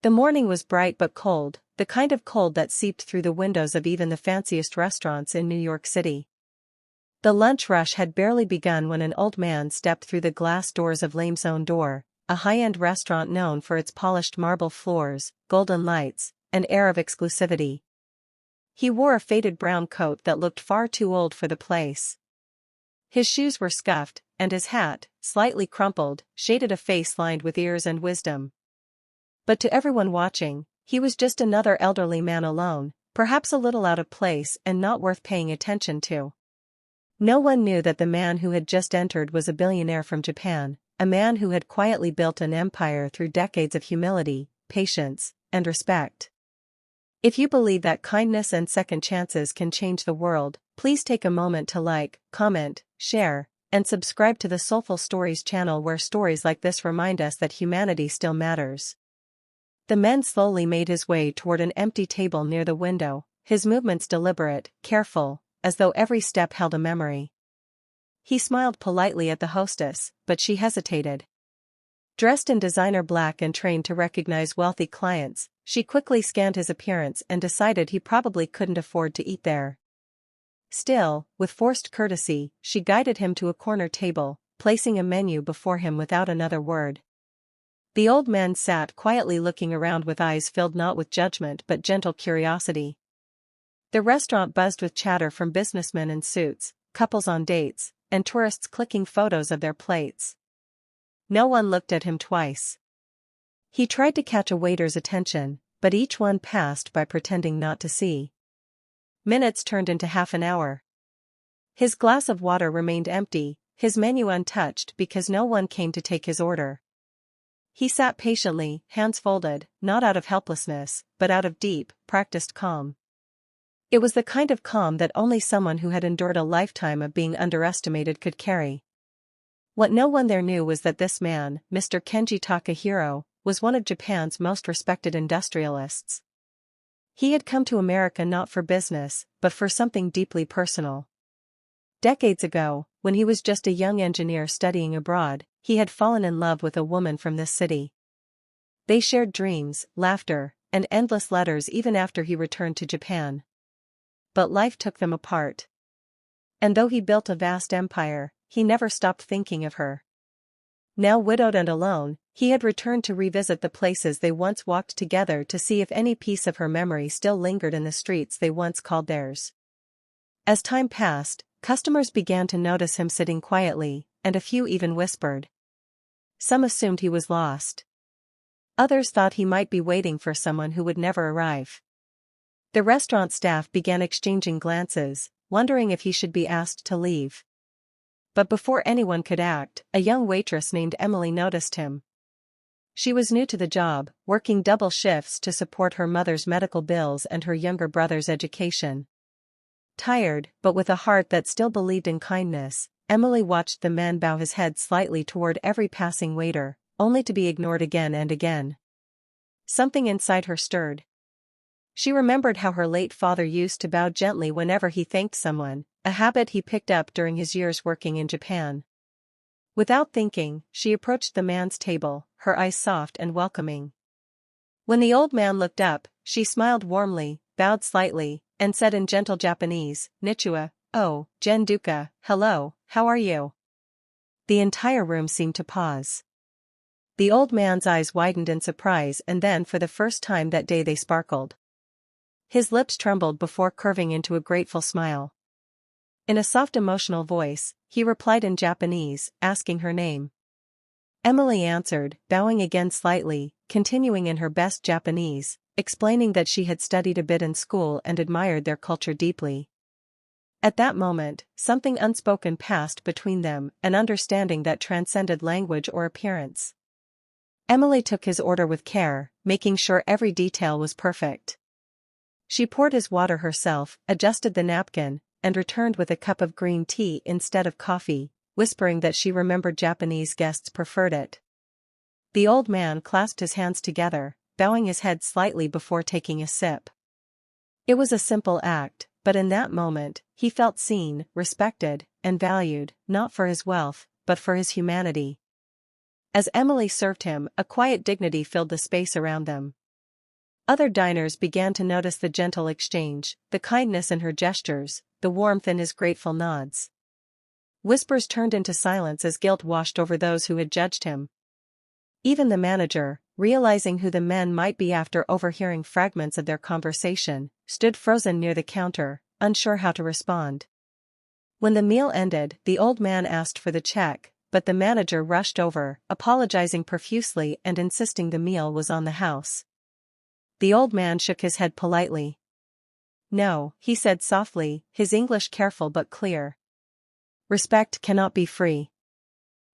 The morning was bright but cold, the kind of cold that seeped through the windows of even the fanciest restaurants in New York City. The lunch rush had barely begun when an old man stepped through the glass doors of Lame's Own Door, a high-end restaurant known for its polished marble floors, golden lights, and air of exclusivity. He wore a faded brown coat that looked far too old for the place. His shoes were scuffed, and his hat, slightly crumpled, shaded a face lined with years and wisdom. But to everyone watching, he was just another elderly man alone, perhaps a little out of place and not worth paying attention to. No one knew that the man who had just entered was a billionaire from Japan, a man who had quietly built an empire through decades of humility, patience, and respect. If you believe that kindness and second chances can change the world, please take a moment to like, comment, share, and subscribe to the Soulful Stories channel, where stories like this remind us that humanity still matters. The man slowly made his way toward an empty table near the window, his movements deliberate, careful, as though every step held a memory. He smiled politely at the hostess, but she hesitated. Dressed in designer black and trained to recognize wealthy clients, she quickly scanned his appearance and decided he probably couldn't afford to eat there. Still, with forced courtesy, she guided him to a corner table, placing a menu before him without another word. The old man sat quietly, looking around with eyes filled not with judgment but gentle curiosity. The restaurant buzzed with chatter from businessmen in suits, couples on dates, and tourists clicking photos of their plates. No one looked at him twice. He tried to catch a waiter's attention, but each one passed by pretending not to see. Minutes turned into half an hour. His glass of water remained empty, his menu untouched because no one came to take his order. He sat patiently, hands folded, not out of helplessness, but out of deep, practiced calm. It was the kind of calm that only someone who had endured a lifetime of being underestimated could carry. What no one there knew was that this man, Mr. Kenji Takahiro, was one of Japan's most respected industrialists. He had come to America not for business, but for something deeply personal. Decades ago, when he was just a young engineer studying abroad, he had fallen in love with a woman from this city. They shared dreams, laughter, and endless letters even after he returned to Japan. But life took them apart. And though he built a vast empire, he never stopped thinking of her. Now widowed and alone, he had returned to revisit the places they once walked together to see if any piece of her memory still lingered in the streets they once called theirs. As time passed, customers began to notice him sitting quietly, and a few even whispered. Some assumed he was lost. Others thought he might be waiting for someone who would never arrive. The restaurant staff began exchanging glances, wondering if he should be asked to leave. But before anyone could act, a young waitress named Emily noticed him. She was new to the job, working double shifts to support her mother's medical bills and her younger brother's education. Tired, but with a heart that still believed in kindness, Emily watched the man bow his head slightly toward every passing waiter, only to be ignored again and again. Something inside her stirred. She remembered how her late father used to bow gently whenever he thanked someone, a habit he picked up during his years working in Japan. Without thinking, she approached the man's table, her eyes soft and welcoming. When the old man looked up, she smiled warmly, bowed slightly, and said in gentle Japanese, "Nichua, oh, Gen Duka, hello, how are you?" The entire room seemed to pause. The old man's eyes widened in surprise, and then for the first time that day they sparkled. His lips trembled before curving into a grateful smile. In a soft emotional voice, he replied in Japanese, asking her name. Emily answered, bowing again slightly, continuing in her best Japanese, explaining that she had studied a bit in school and admired their culture deeply. At that moment, something unspoken passed between them, an understanding that transcended language or appearance. Emily took his order with care, making sure every detail was perfect. She poured his water herself, adjusted the napkin, and returned with a cup of green tea instead of coffee, whispering that she remembered Japanese guests preferred it. The old man clasped his hands together, bowing his head slightly before taking a sip. It was a simple act, but in that moment, he felt seen, respected, and valued, not for his wealth, but for his humanity. As Emily served him, a quiet dignity filled the space around them. Other diners began to notice the gentle exchange, the kindness in her gestures, the warmth in his grateful nods. Whispers turned into silence as guilt washed over those who had judged him. Even the manager, realizing who the men might be after overhearing fragments of their conversation, stood frozen near the counter, unsure how to respond. When the meal ended, the old man asked for the check, but the manager rushed over, apologizing profusely and insisting the meal was on the house. The old man shook his head politely. "No," he said softly, his English careful but clear. "Respect cannot be free."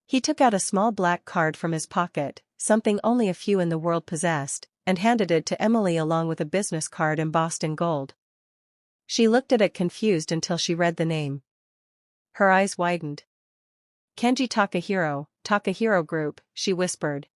He took out a small black card from his pocket, something only a few in the world possessed, and handed it to Emily along with a business card embossed in gold. She looked at it confused until she read the name. Her eyes widened. "Kenji Takahiro Group," she whispered.